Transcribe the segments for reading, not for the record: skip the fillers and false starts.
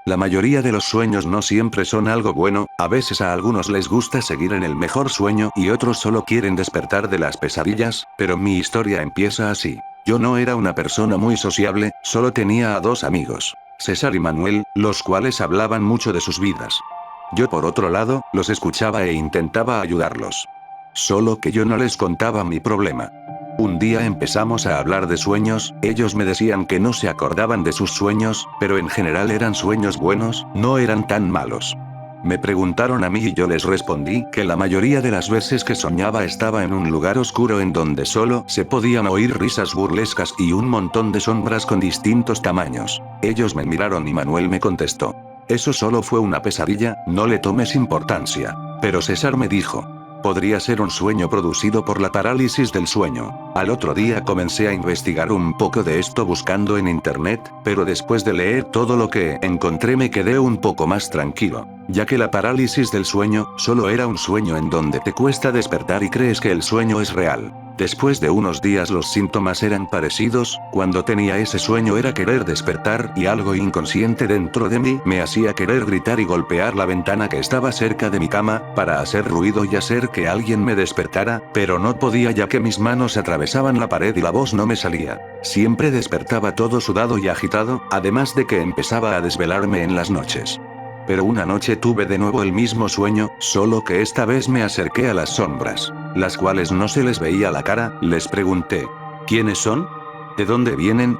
La mayoría de los sueños no siempre son algo bueno, a veces a algunos les gusta seguir en el mejor sueño y otros solo quieren despertar de las pesadillas, pero mi historia empieza así. Yo no era una persona muy sociable, solo tenía a dos amigos, César y Manuel, los cuales hablaban mucho de sus vidas. Yo por otro lado, los escuchaba e intentaba ayudarlos. Solo que yo no les contaba mi problema. Un día empezamos a hablar de sueños, ellos me decían que no se acordaban de sus sueños, pero en general eran sueños buenos, no eran tan malos. Me preguntaron a mí y yo les respondí que la mayoría de las veces que soñaba estaba en un lugar oscuro en donde solo se podían oír risas burlescas y un montón de sombras con distintos tamaños. Ellos me miraron y Manuel me contestó: eso solo fue una pesadilla, no le tomes importancia. Pero César me dijo: podría ser un sueño producido por la parálisis del sueño. Al otro día comencé a investigar un poco de esto buscando en internet, pero después de leer todo lo que encontré me quedé un poco más tranquilo, ya que la parálisis del sueño solo era un sueño en donde te cuesta despertar y crees que el sueño es real. Después de unos días los síntomas eran parecidos, cuando tenía ese sueño era querer despertar y algo inconsciente dentro de mí me hacía querer gritar y golpear la ventana que estaba cerca de mi cama, para hacer ruido y hacer que alguien me despertara, pero no podía ya que mis manos atravesaban la pared y la voz no me salía. Siempre despertaba todo sudado y agitado, además de que empezaba a desvelarme en las noches. Pero una noche tuve de nuevo el mismo sueño, solo que esta vez me acerqué a las sombras, las cuales no se les veía la cara, les pregunté: ¿quiénes son? ¿De dónde vienen?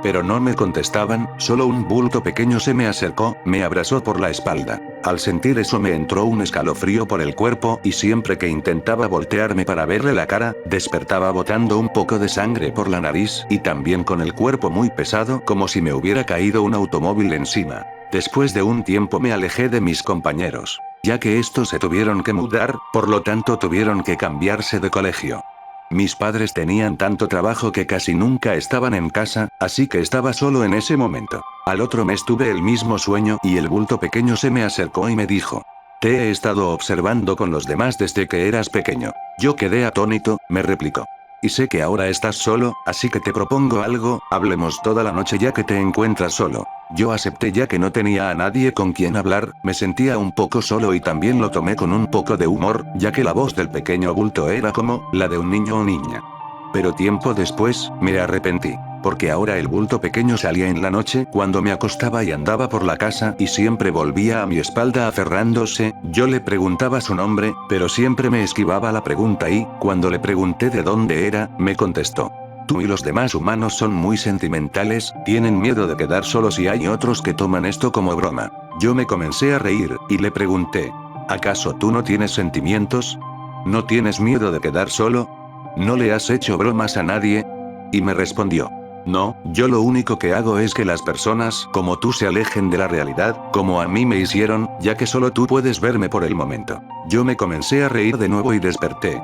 Pero no me contestaban, solo un bulto pequeño se me acercó, me abrazó por la espalda. Al sentir eso me entró un escalofrío por el cuerpo y siempre que intentaba voltearme para verle la cara, despertaba botando un poco de sangre por la nariz y también con el cuerpo muy pesado como si me hubiera caído un automóvil encima. Después de un tiempo me alejé de mis compañeros, ya que estos se tuvieron que mudar, por lo tanto tuvieron que cambiarse de colegio. Mis padres tenían tanto trabajo que casi nunca estaban en casa, así que estaba solo en ese momento. Al otro mes tuve el mismo sueño y el bulto pequeño se me acercó y me dijo: te he estado observando con los demás desde que eras pequeño. Yo quedé atónito, me replicó. Y sé que ahora estás solo, así que te propongo algo, hablemos toda la noche ya que te encuentras solo. Yo acepté ya que no tenía a nadie con quien hablar, me sentía un poco solo y también lo tomé con un poco de humor, ya que la voz del pequeño bulto era como la de un niño o niña. Pero tiempo después, me arrepentí, porque ahora el bulto pequeño salía en la noche cuando me acostaba y andaba por la casa y siempre volvía a mi espalda aferrándose. Yo le preguntaba su nombre, pero siempre me esquivaba la pregunta y, cuando le pregunté de dónde era, me contestó: tú y los demás humanos son muy sentimentales, tienen miedo de quedar solos y hay otros que toman esto como broma. Yo me comencé a reír, y le pregunté: ¿acaso tú no tienes sentimientos? ¿No tienes miedo de quedar solo? ¿No le has hecho bromas a nadie? Y me respondió: no, yo lo único que hago es que las personas como tú se alejen de la realidad, como a mí me hicieron, ya que solo tú puedes verme por el momento. Yo me comencé a reír de nuevo y desperté.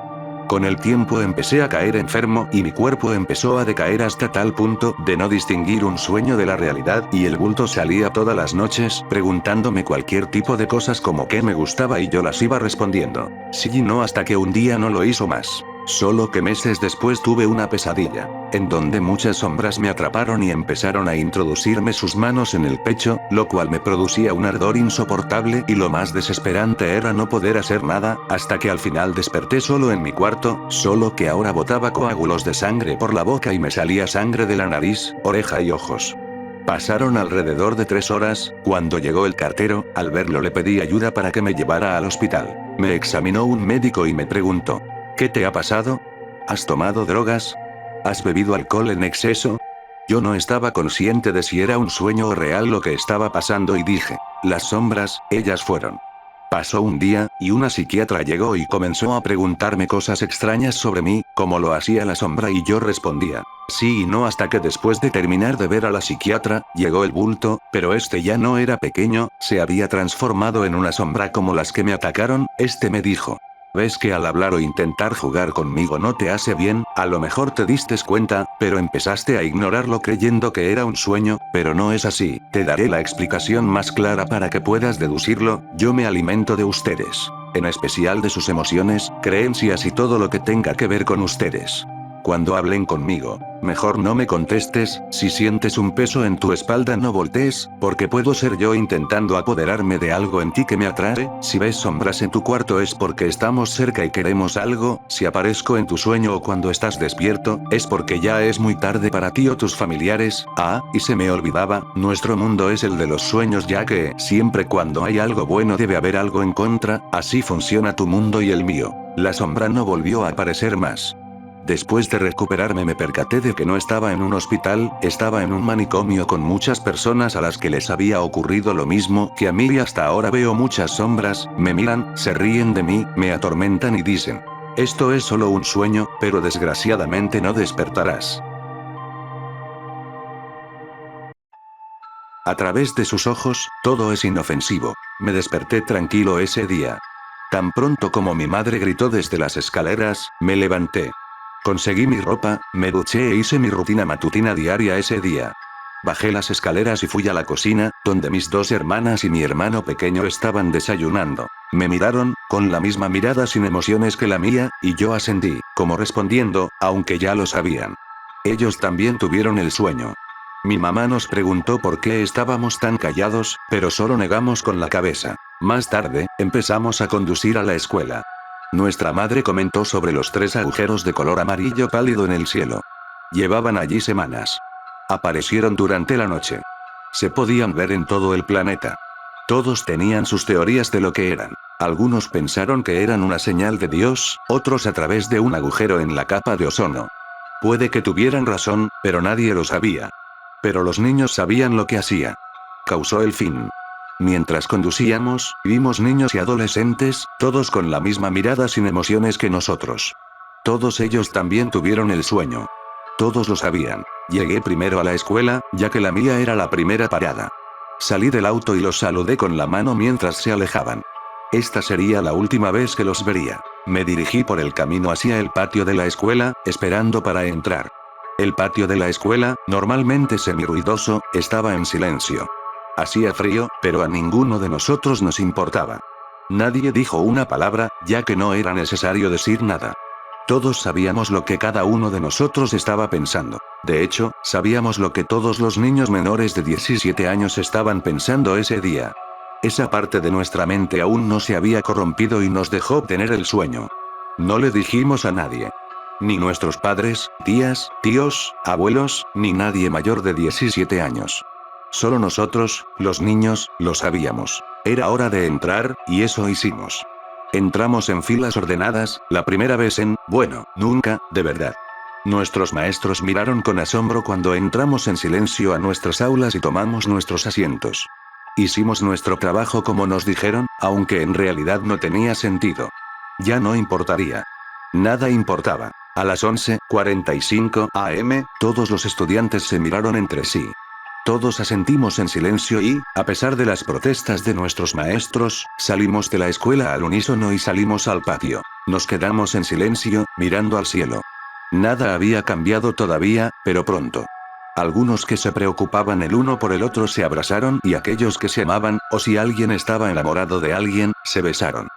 Con el tiempo empecé a caer enfermo y mi cuerpo empezó a decaer hasta tal punto de no distinguir un sueño de la realidad y el bulto salía todas las noches preguntándome cualquier tipo de cosas como qué me gustaba y yo las iba respondiendo sí y no hasta que un día no lo hizo más. Solo que meses después tuve una pesadilla, en donde muchas sombras me atraparon y empezaron a introducirme sus manos en el pecho, lo cual me producía un ardor insoportable y lo más desesperante era no poder hacer nada, hasta que al final desperté solo en mi cuarto, solo que ahora botaba coágulos de sangre por la boca y me salía sangre de la nariz, oreja y ojos. Pasaron alrededor de 3 horas, cuando llegó el cartero, al verlo le pedí ayuda para que me llevara al hospital. Me examinó un médico y me preguntó: ¿qué te ha pasado? ¿Has tomado drogas? ¿Has bebido alcohol en exceso? Yo no estaba consciente de si era un sueño o real lo que estaba pasando y dije: las sombras, ellas fueron. Pasó un día, y una psiquiatra llegó y comenzó a preguntarme cosas extrañas sobre mí, como lo hacía la sombra y yo respondía sí y no hasta que después de terminar de ver a la psiquiatra, llegó el bulto, pero este ya no era pequeño, se había transformado en una sombra como las que me atacaron. Este me dijo: ves que al hablar o intentar jugar conmigo no te hace bien, a lo mejor te diste cuenta, pero empezaste a ignorarlo creyendo que era un sueño, pero no es así, te daré la explicación más clara para que puedas deducirlo. Yo me alimento de ustedes, en especial de sus emociones, creencias y todo lo que tenga que ver con ustedes. cuando hablen conmigo. Mejor no me contestes, si sientes un peso en tu espalda no voltees, porque puedo ser yo intentando apoderarme de algo en ti que me atrae, si ves sombras en tu cuarto es porque estamos cerca y queremos algo, si aparezco en tu sueño o cuando estás despierto, es porque ya es muy tarde para ti o tus familiares, y se me olvidaba, nuestro mundo es el de los sueños ya que, siempre cuando hay algo bueno debe haber algo en contra, así funciona tu mundo y el mío. La sombra no volvió a aparecer más. Después de recuperarme me percaté de que no estaba en un hospital, estaba en un manicomio con muchas personas a las que les había ocurrido lo mismo que a mí y hasta ahora veo muchas sombras, me miran, se ríen de mí, me atormentan y dicen: esto es solo un sueño, pero desgraciadamente no despertarás. A través de sus ojos, todo es inofensivo. Me desperté tranquilo ese día. Tan pronto como mi madre gritó desde las escaleras, me levanté. Conseguí mi ropa, me duché e hice mi rutina matutina diaria ese día. Bajé las escaleras y fui a la cocina, donde mis dos hermanas y mi hermano pequeño estaban desayunando. Me miraron, con la misma mirada sin emociones que la mía, y yo asentí, como respondiendo, aunque ya lo sabían. Ellos también tuvieron el sueño. Mi mamá nos preguntó por qué estábamos tan callados, pero solo negamos con la cabeza. Más tarde, empezamos a conducir a la escuela. Nuestra madre comentó sobre los 3 agujeros de color amarillo pálido en el cielo. Llevaban allí semanas. Aparecieron durante la noche. Se podían ver en todo el planeta. Todos tenían sus teorías de lo que eran. Algunos pensaron que eran una señal de Dios, otros a través de un agujero en la capa de ozono. Puede que tuvieran razón, pero nadie lo sabía. Pero los niños sabían lo que hacía. Causó el fin. Mientras conducíamos, vimos niños y adolescentes, todos con la misma mirada sin emociones que nosotros. Todos ellos también tuvieron el sueño. Todos lo sabían. Llegué primero a la escuela, ya que la mía era la primera parada. Salí del auto y los saludé con la mano mientras se alejaban. Esta sería la última vez que los vería. Me dirigí por el camino hacia el patio de la escuela, esperando para entrar. El patio de la escuela, normalmente semiruidoso, estaba en silencio. Hacía frío, pero a ninguno de nosotros nos importaba. Nadie dijo una palabra, ya que no era necesario decir nada. Todos sabíamos lo que cada uno de nosotros estaba pensando. De hecho, sabíamos lo que todos los niños menores de 17 años estaban pensando ese día. Esa parte de nuestra mente aún no se había corrompido y nos dejó obtener el sueño. No le dijimos a nadie. Ni nuestros padres, tías, tíos, abuelos, ni nadie mayor de 17 años. Solo nosotros, los niños, lo sabíamos. Era hora de entrar, y eso hicimos. Entramos en filas ordenadas, la primera vez nunca, de verdad. Nuestros maestros miraron con asombro cuando entramos en silencio a nuestras aulas y tomamos nuestros asientos. Hicimos nuestro trabajo como nos dijeron, aunque en realidad no tenía sentido. Ya no importaría. Nada importaba. A las 11:45 am, todos los estudiantes se miraron entre sí. Todos asentimos en silencio y, a pesar de las protestas de nuestros maestros, salimos de la escuela al unísono y salimos al patio. Nos quedamos en silencio, mirando al cielo. Nada había cambiado todavía, pero pronto. Algunos que se preocupaban el uno por el otro se abrazaron y aquellos que se amaban, o si alguien estaba enamorado de alguien, se besaron.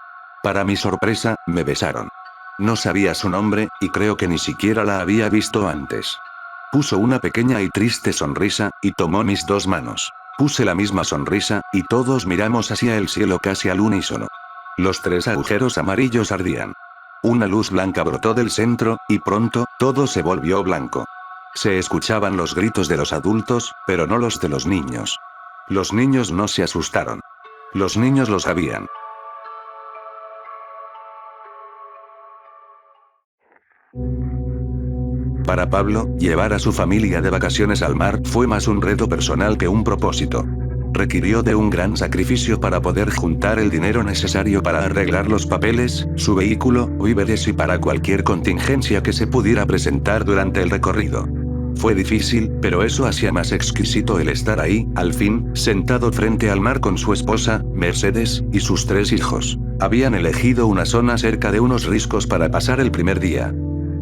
Para mi sorpresa, me besaron. No sabía su nombre, y creo que ni siquiera la había visto antes. Puso una pequeña y triste sonrisa, y tomó mis dos manos. Puse la misma sonrisa, y todos miramos hacia el cielo casi al unísono. Los 3 agujeros amarillos ardían. Una luz blanca brotó del centro, y pronto, todo se volvió blanco. Se escuchaban los gritos de los adultos, pero no los de los niños. Los niños no se asustaron. Los niños lo sabían. Para Pablo, llevar a su familia de vacaciones al mar fue más un reto personal que un propósito. Requirió de un gran sacrificio para poder juntar el dinero necesario para arreglar los papeles, su vehículo, víveres y para cualquier contingencia que se pudiera presentar durante el recorrido. Fue difícil, pero eso hacía más exquisito el estar ahí, al fin, sentado frente al mar con su esposa, Mercedes, y sus 3 hijos. Habían elegido una zona cerca de unos riscos para pasar el primer día.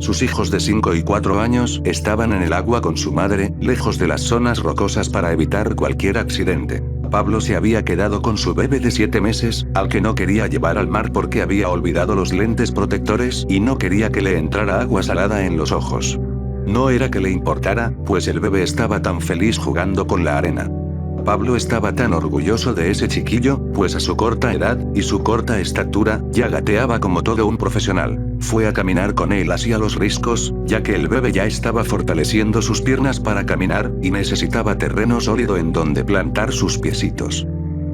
Sus hijos de 5 y 4 años estaban en el agua con su madre, lejos de las zonas rocosas para evitar cualquier accidente. Pablo se había quedado con su bebé de 7 meses, al que no quería llevar al mar porque había olvidado los lentes protectores y no quería que le entrara agua salada en los ojos. No era que le importara, pues el bebé estaba tan feliz jugando con la arena. Pablo estaba tan orgulloso de ese chiquillo, pues a su corta edad y su corta estatura, ya gateaba como todo un profesional. Fue a caminar con él hacia los riscos, ya que el bebé ya estaba fortaleciendo sus piernas para caminar, y necesitaba terreno sólido en donde plantar sus piecitos.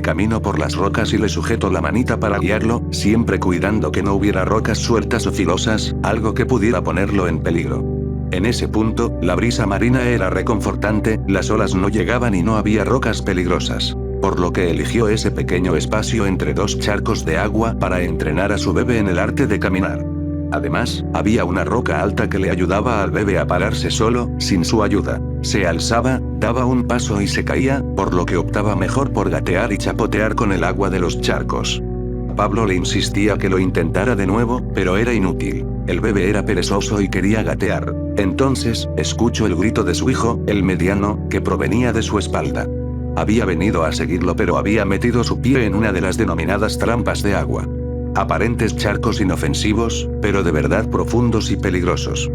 Camino por las rocas y le sujeto la manita para guiarlo, siempre cuidando que no hubiera rocas sueltas o filosas, algo que pudiera ponerlo en peligro. En ese punto, la brisa marina era reconfortante, las olas no llegaban y no había rocas peligrosas. Por lo que eligió ese pequeño espacio entre dos charcos de agua para entrenar a su bebé en el arte de caminar. Además, había una roca alta que le ayudaba al bebé a pararse solo, sin su ayuda. Se alzaba, daba un paso y se caía, por lo que optaba mejor por gatear y chapotear con el agua de los charcos. Pablo le insistía que lo intentara de nuevo, pero era inútil. El bebé era perezoso y quería gatear. Entonces, escuchó el grito de su hijo, el mediano, que provenía de su espalda. Había venido a seguirlo, pero había metido su pie en una de las denominadas trampas de agua. Aparentes charcos inofensivos, pero de verdad profundos y peligrosos.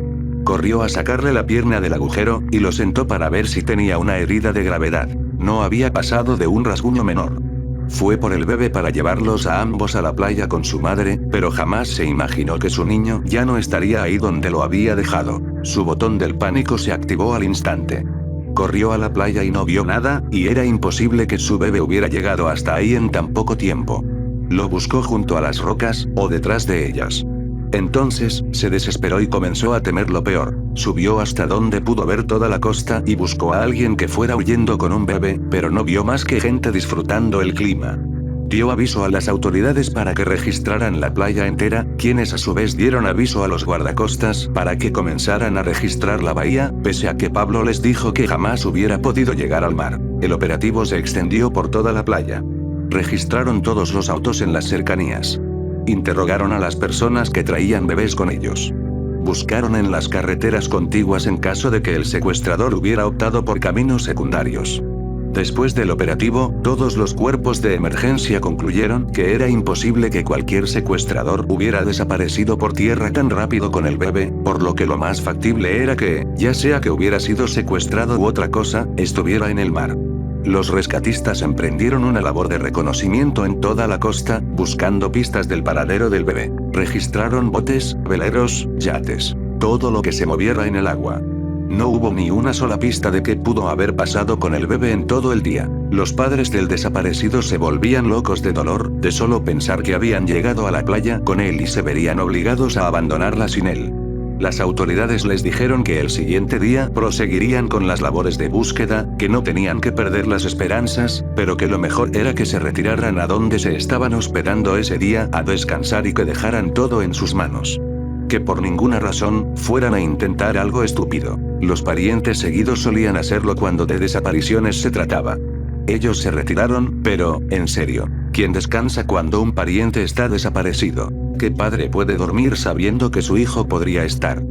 Corrió a sacarle la pierna del agujero, y lo sentó para ver si tenía una herida de gravedad. No había pasado de un rasguño menor. Fue por el bebé para llevarlos a ambos a la playa con su madre, pero jamás se imaginó que su niño ya no estaría ahí donde lo había dejado. Su botón del pánico se activó al instante. Corrió a la playa y no vio nada, y era imposible que su bebé hubiera llegado hasta ahí en tan poco tiempo. Lo buscó junto a las rocas, o detrás de ellas. Entonces, se desesperó y comenzó a temer lo peor. Subió hasta donde pudo ver toda la costa y buscó a alguien que fuera huyendo con un bebé, pero no vio más que gente disfrutando el clima. Dio aviso a las autoridades para que registraran la playa entera, quienes a su vez dieron aviso a los guardacostas para que comenzaran a registrar la bahía, pese a que Pablo les dijo que jamás hubiera podido llegar al mar. El operativo se extendió por toda la playa. Registraron todos los autos en las cercanías. Interrogaron a las personas que traían bebés con ellos. Buscaron en las carreteras contiguas en caso de que el secuestrador hubiera optado por caminos secundarios. Después del operativo, todos los cuerpos de emergencia concluyeron que era imposible que cualquier secuestrador hubiera desaparecido por tierra tan rápido con el bebé, por lo que lo más factible era que, ya sea que hubiera sido secuestrado u otra cosa, estuviera en el mar. Los rescatistas emprendieron una labor de reconocimiento en toda la costa, buscando pistas del paradero del bebé. Registraron botes, veleros, yates, todo lo que se moviera en el agua. No hubo ni una sola pista de qué pudo haber pasado con el bebé en todo el día. Los padres del desaparecido se volvían locos de dolor, de solo pensar que habían llegado a la playa con él y se verían obligados a abandonarla sin él. Las autoridades les dijeron que el siguiente día proseguirían con las labores de búsqueda, que no tenían que perder las esperanzas, pero que lo mejor era que se retiraran a donde se estaban hospedando ese día a descansar y que dejaran todo en sus manos. Que por ninguna razón fueran a intentar algo estúpido. Los parientes seguidos solían hacerlo cuando de desapariciones se trataba. Ellos se retiraron, pero, en serio, ¿quién descansa cuando un pariente está desaparecido? ¿Qué padre puede dormir sabiendo que su hijo podría estar?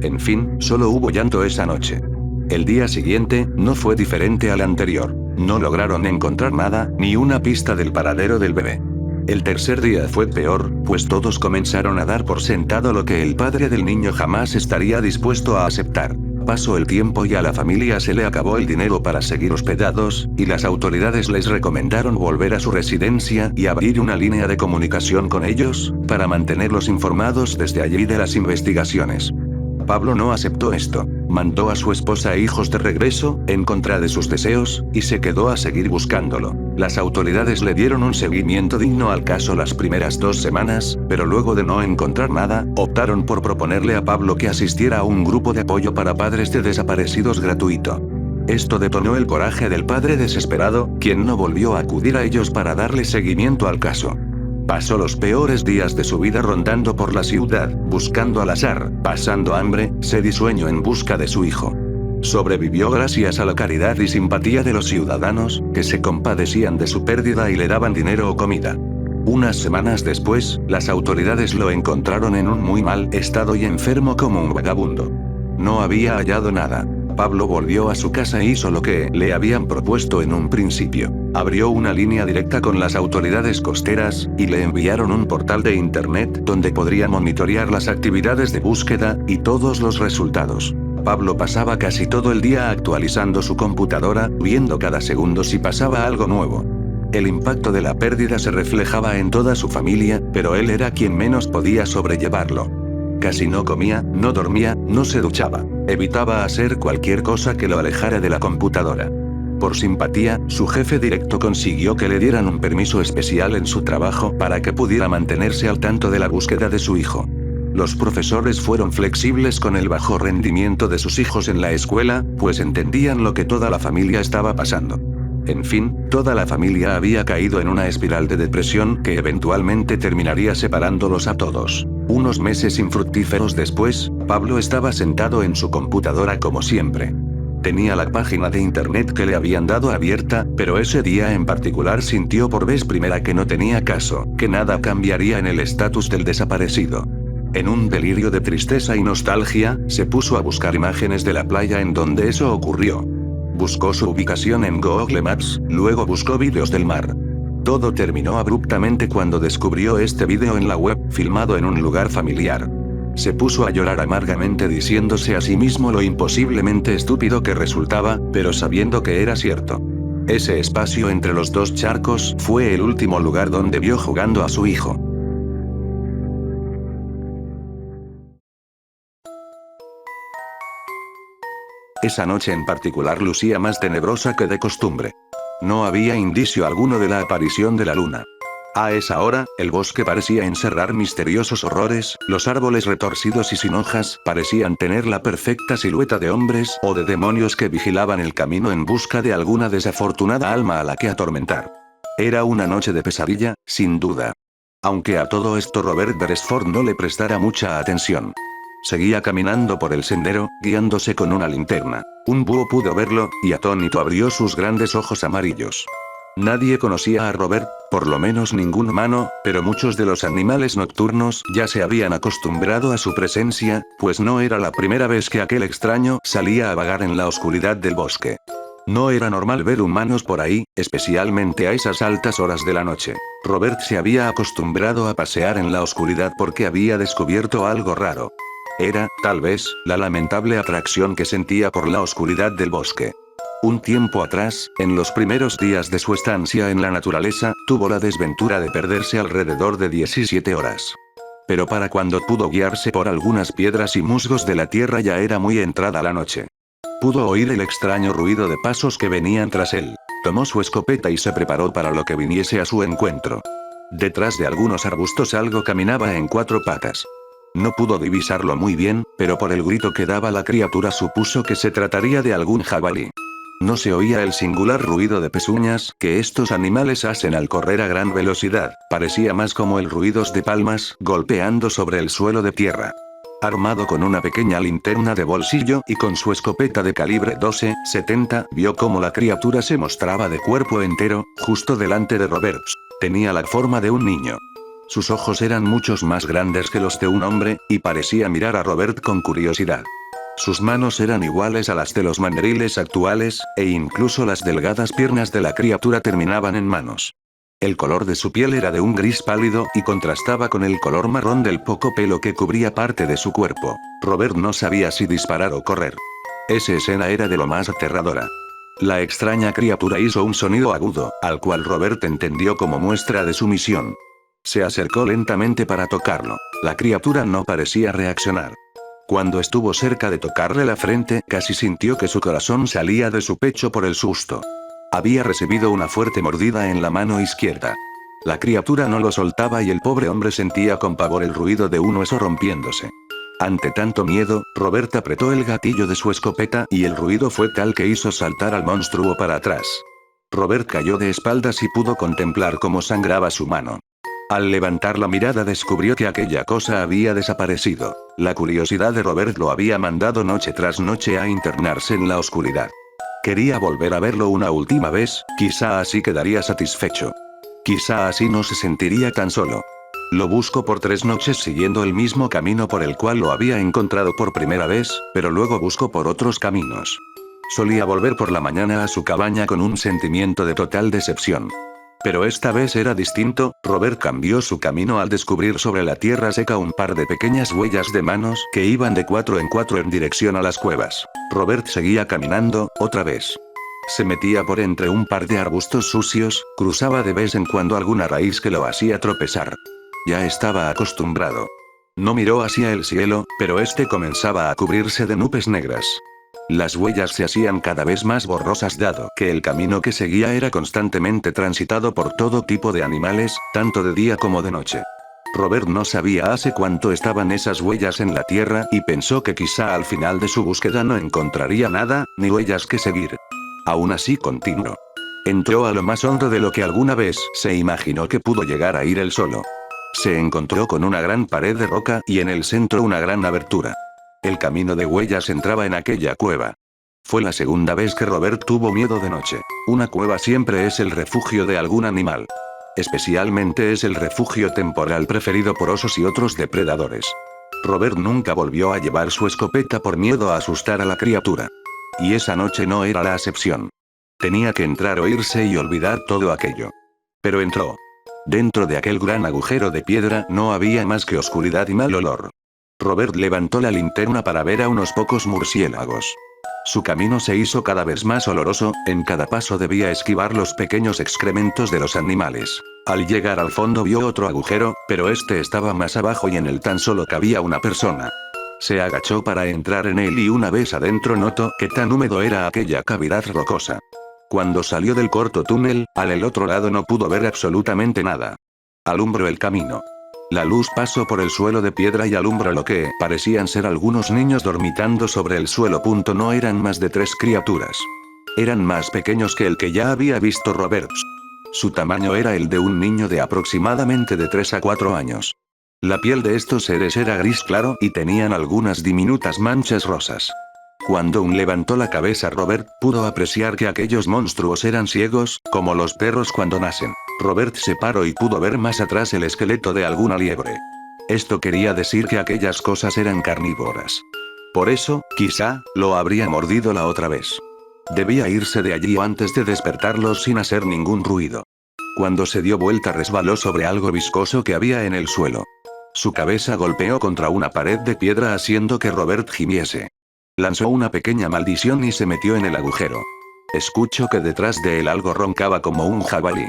En fin, solo hubo llanto esa noche. El día siguiente, no fue diferente al anterior. No lograron encontrar nada, ni una pista del paradero del bebé. El tercer día fue peor, pues todos comenzaron a dar por sentado lo que el padre del niño jamás estaría dispuesto a aceptar. Pasó el tiempo y a la familia se le acabó el dinero para seguir hospedados, y las autoridades les recomendaron volver a su residencia y abrir una línea de comunicación con ellos, para mantenerlos informados desde allí de las investigaciones. Pablo no aceptó esto. Mandó a su esposa e hijos de regreso, en contra de sus deseos, y se quedó a seguir buscándolo. Las autoridades le dieron un seguimiento digno al caso las primeras 2 semanas, pero luego de no encontrar nada, optaron por proponerle a Pablo que asistiera a un grupo de apoyo para padres de desaparecidos gratuito. Esto detonó el coraje del padre desesperado, quien no volvió a acudir a ellos para darle seguimiento al caso. Pasó los peores días de su vida rondando por la ciudad, buscando al azar, pasando hambre, sed y sueño en busca de su hijo. Sobrevivió gracias a la caridad y simpatía de los ciudadanos, que se compadecían de su pérdida y le daban dinero o comida. Unas semanas después, las autoridades lo encontraron en un muy mal estado y enfermo como un vagabundo. No había hallado nada. Pablo volvió a su casa e hizo lo que le habían propuesto en un principio. Abrió una línea directa con las autoridades costeras, y le enviaron un portal de internet donde podría monitorear las actividades de búsqueda, y todos los resultados. Pablo pasaba casi todo el día actualizando su computadora, viendo cada segundo si pasaba algo nuevo. El impacto de la pérdida se reflejaba en toda su familia, pero él era quien menos podía sobrellevarlo. Casi no comía, no dormía, no se duchaba. Evitaba hacer cualquier cosa que lo alejara de la computadora. Por simpatía, su jefe directo consiguió que le dieran un permiso especial en su trabajo para que pudiera mantenerse al tanto de la búsqueda de su hijo. Los profesores fueron flexibles con el bajo rendimiento de sus hijos en la escuela, pues entendían lo que toda la familia estaba pasando. En fin, toda la familia había caído en una espiral de depresión que eventualmente terminaría separándolos a todos. Unos meses infructíferos después, Pablo estaba sentado en su computadora como siempre. Tenía la página de internet que le habían dado abierta, pero ese día en particular sintió por vez primera que no tenía caso, que nada cambiaría en el estatus del desaparecido. En un delirio de tristeza y nostalgia, se puso a buscar imágenes de la playa en donde eso ocurrió. Buscó su ubicación en Google Maps, luego buscó vídeos del mar. Todo terminó abruptamente cuando descubrió este vídeo en la web, filmado en un lugar familiar. Se puso a llorar amargamente diciéndose a sí mismo lo imposiblemente estúpido que resultaba, pero sabiendo que era cierto. Ese espacio entre los dos charcos fue el último lugar donde vio jugando a su hijo. Esa noche en particular lucía más tenebrosa que de costumbre. No había indicio alguno de la aparición de la luna. A esa hora, el bosque parecía encerrar misteriosos horrores, los árboles retorcidos y sin hojas parecían tener la perfecta silueta de hombres o de demonios que vigilaban el camino en busca de alguna desafortunada alma a la que atormentar. Era una noche de pesadilla, sin duda. Aunque a todo esto Robert Beresford no le prestara mucha atención. Seguía caminando por el sendero, guiándose con una linterna. Un búho pudo verlo, y atónito abrió sus grandes ojos amarillos. Nadie conocía a Robert, por lo menos ningún humano, pero muchos de los animales nocturnos ya se habían acostumbrado a su presencia, pues no era la primera vez que aquel extraño salía a vagar en la oscuridad del bosque. No era normal ver humanos por ahí, especialmente a esas altas horas de la noche. Robert se había acostumbrado a pasear en la oscuridad porque había descubierto algo raro. Era, tal vez, la lamentable atracción que sentía por la oscuridad del bosque. Un tiempo atrás, en los primeros días de su estancia en la naturaleza, tuvo la desventura de perderse alrededor de 17 horas. Pero para cuando pudo guiarse por algunas piedras y musgos de la tierra ya era muy entrada la noche. Pudo oír el extraño ruido de pasos que venían tras él. Tomó su escopeta y se preparó para lo que viniese a su encuentro. Detrás de algunos arbustos algo caminaba en 4 patas. No pudo divisarlo muy bien, pero por el grito que daba la criatura supuso que se trataría de algún jabalí. No se oía el singular ruido de pezuñas que estos animales hacen al correr a gran velocidad, parecía más como el ruido de palmas golpeando sobre el suelo de tierra. Armado con una pequeña linterna de bolsillo y con su escopeta de calibre 12-70, vio cómo la criatura se mostraba de cuerpo entero, justo delante de Robert. Tenía la forma de un niño. Sus ojos eran muchos más grandes que los de un hombre, y parecía mirar a Robert con curiosidad. Sus manos eran iguales a las de los mandriles actuales, e incluso las delgadas piernas de la criatura terminaban en manos. El color de su piel era de un gris pálido y contrastaba con el color marrón del poco pelo que cubría parte de su cuerpo. Robert no sabía si disparar o correr. Esa escena era de lo más aterradora. La extraña criatura hizo un sonido agudo, al cual Robert entendió como muestra de sumisión. Se acercó lentamente para tocarlo. La criatura no parecía reaccionar. Cuando estuvo cerca de tocarle la frente, casi sintió que su corazón salía de su pecho por el susto. Había recibido una fuerte mordida en la mano izquierda. La criatura no lo soltaba y el pobre hombre sentía con pavor el ruido de un hueso rompiéndose. Ante tanto miedo, Robert apretó el gatillo de su escopeta y el ruido fue tal que hizo saltar al monstruo para atrás. Robert cayó de espaldas y pudo contemplar cómo sangraba su mano. Al levantar la mirada descubrió que aquella cosa había desaparecido. La curiosidad de Robert lo había mandado noche tras noche a internarse en la oscuridad. Quería volver a verlo una última vez, quizá así quedaría satisfecho. Quizá así no se sentiría tan solo. Lo busco por 3 noches siguiendo el mismo camino por el cual lo había encontrado por primera vez, pero luego busco por otros caminos. Solía volver por la mañana a su cabaña con un sentimiento de total decepción. Pero esta vez era distinto. Robert cambió su camino al descubrir sobre la tierra seca un par de pequeñas huellas de manos que iban de 4 en 4 en dirección a las cuevas. Robert seguía caminando, otra vez. Se metía por entre un par de arbustos sucios, cruzaba de vez en cuando alguna raíz que lo hacía tropezar. Ya estaba acostumbrado. No miró hacia el cielo, pero este comenzaba a cubrirse de nubes negras. Las huellas se hacían cada vez más borrosas dado que el camino que seguía era constantemente transitado por todo tipo de animales, tanto de día como de noche. Robert no sabía hace cuánto estaban esas huellas en la tierra y pensó que quizá al final de su búsqueda no encontraría nada, ni huellas que seguir. Aún así continuó. Entró a lo más hondo de lo que alguna vez se imaginó que pudo llegar a ir él solo. Se encontró con una gran pared de roca y en el centro una gran abertura. El camino de huellas entraba en aquella cueva. Fue la segunda vez que Robert tuvo miedo de noche. Una cueva siempre es el refugio de algún animal. Especialmente es el refugio temporal preferido por osos y otros depredadores. Robert nunca volvió a llevar su escopeta por miedo a asustar a la criatura. Y esa noche no era la excepción. Tenía que entrar o irse y olvidar todo aquello. Pero entró. Dentro de aquel gran agujero de piedra no había más que oscuridad y mal olor. Robert levantó la linterna para ver a unos pocos murciélagos. Su camino se hizo cada vez más oloroso, en cada paso debía esquivar los pequeños excrementos de los animales. Al llegar al fondo vio otro agujero, pero este estaba más abajo y en él tan solo cabía una persona. Se agachó para entrar en él y una vez adentro notó que tan húmedo era aquella cavidad rocosa. Cuando salió del corto túnel, al otro lado no pudo ver absolutamente nada. Alumbró el camino. La luz pasó por el suelo de piedra y alumbró lo que parecían ser algunos niños dormitando sobre el suelo. No eran más de 3 criaturas. Eran más pequeños que el que ya había visto Robert. Su tamaño era el de un niño de aproximadamente de 3 a 4 años. La piel de estos seres era gris claro y tenían algunas diminutas manchas rosas. Cuando levantó la cabeza Robert pudo apreciar que aquellos monstruos eran ciegos, como los perros cuando nacen. Robert se paró y pudo ver más atrás el esqueleto de alguna liebre. Esto quería decir que aquellas cosas eran carnívoras. Por eso, quizá, lo habría mordido la otra vez. Debía irse de allí antes de despertarlos sin hacer ningún ruido. Cuando se dio vuelta resbaló sobre algo viscoso que había en el suelo. Su cabeza golpeó contra una pared de piedra haciendo que Robert gimiese. Lanzó una pequeña maldición y se metió en el agujero. Escuchó que detrás de él algo roncaba como un jabalí.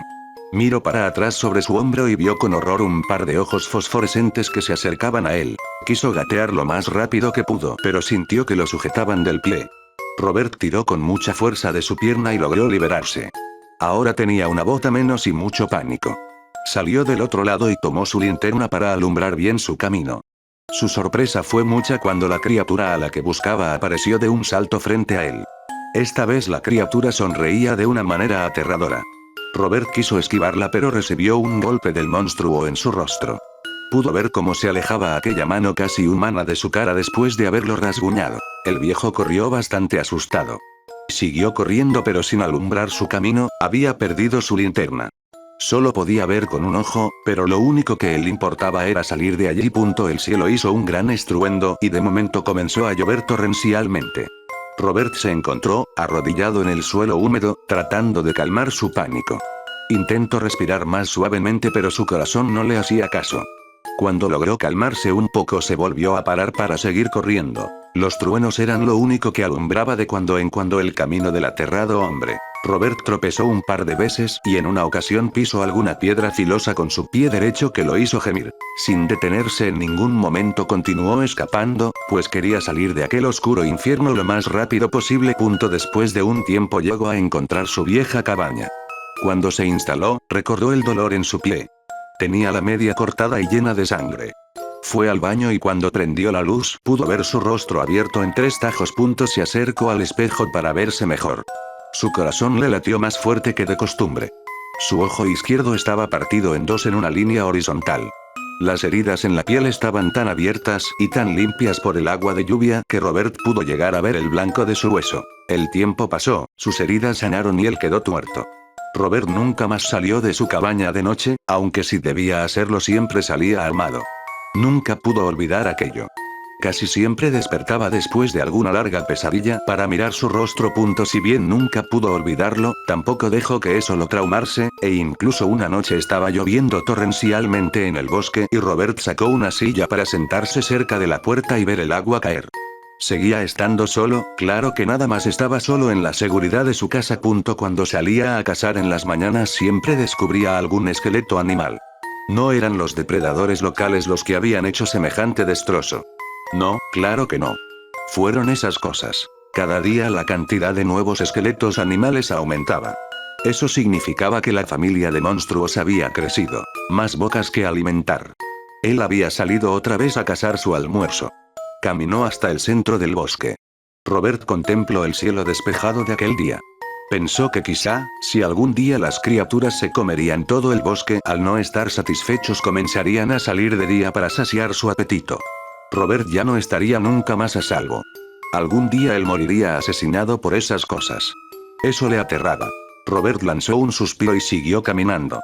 Miró para atrás sobre su hombro y vio con horror un par de ojos fosforescentes que se acercaban a él. Quiso gatear lo más rápido que pudo, pero sintió que lo sujetaban del pie. Robert tiró con mucha fuerza de su pierna y logró liberarse. Ahora tenía una bota menos y mucho pánico. Salió del otro lado y tomó su linterna para alumbrar bien su camino. Su sorpresa fue mucha cuando la criatura a la que buscaba apareció de un salto frente a él. Esta vez la criatura sonreía de una manera aterradora. Robert quiso esquivarla pero recibió un golpe del monstruo en su rostro. Pudo ver cómo se alejaba aquella mano casi humana de su cara después de haberlo rasguñado. El viejo corrió bastante asustado. Siguió corriendo pero sin alumbrar su camino, había perdido su linterna. Solo podía ver con un ojo, pero lo único que le importaba era salir de allí. El cielo hizo un gran estruendo y de momento comenzó a llover torrencialmente. Robert se encontró, arrodillado en el suelo húmedo, tratando de calmar su pánico. Intentó respirar más suavemente pero su corazón no le hacía caso. Cuando logró calmarse un poco se volvió a parar para seguir corriendo. Los truenos eran lo único que alumbraba de cuando en cuando el camino del aterrado hombre. Robert tropezó un par de veces y en una ocasión pisó alguna piedra filosa con su pie derecho que lo hizo gemir. Sin detenerse en ningún momento continuó escapando, pues quería salir de aquel oscuro infierno lo más rápido posible. Después de un tiempo llegó a encontrar su vieja cabaña. Cuando se instaló, recordó el dolor en su pie. Tenía la media cortada y llena de sangre. Fue al baño y cuando prendió la luz pudo ver su rostro abierto en 3 tajos. Se acercó al espejo para verse mejor. Su corazón le latió más fuerte que de costumbre. Su ojo izquierdo estaba partido en 2 en una línea horizontal. Las heridas en la piel estaban tan abiertas y tan limpias por el agua de lluvia que Robert pudo llegar a ver el blanco de su hueso. El tiempo pasó, sus heridas sanaron y él quedó tuerto. Robert nunca más salió de su cabaña de noche, aunque si debía hacerlo siempre salía armado. Nunca pudo olvidar aquello. Casi siempre despertaba después de alguna larga pesadilla para mirar su rostro. Si bien nunca pudo olvidarlo, tampoco dejó que eso lo traumase, e incluso una noche estaba lloviendo torrencialmente en el bosque y Robert sacó una silla para sentarse cerca de la puerta y ver el agua caer. Seguía estando solo, claro que nada más estaba solo en la seguridad de su casa. Cuando salía a cazar en las mañanas siempre descubría algún esqueleto animal. No eran los depredadores locales los que habían hecho semejante destrozo. No, claro que no. Fueron esas cosas. Cada día la cantidad de nuevos esqueletos animales aumentaba. Eso significaba que la familia de monstruos había crecido. Más bocas que alimentar. Él había salido otra vez a cazar su almuerzo. Caminó hasta el centro del bosque. Robert contempló el cielo despejado de aquel día. Pensó que quizá, si algún día las criaturas se comerían todo el bosque, al no estar satisfechos comenzarían a salir de día para saciar su apetito. Robert ya no estaría nunca más a salvo. Algún día él moriría asesinado por esas cosas. Eso le aterraba. Robert lanzó un suspiro y siguió caminando.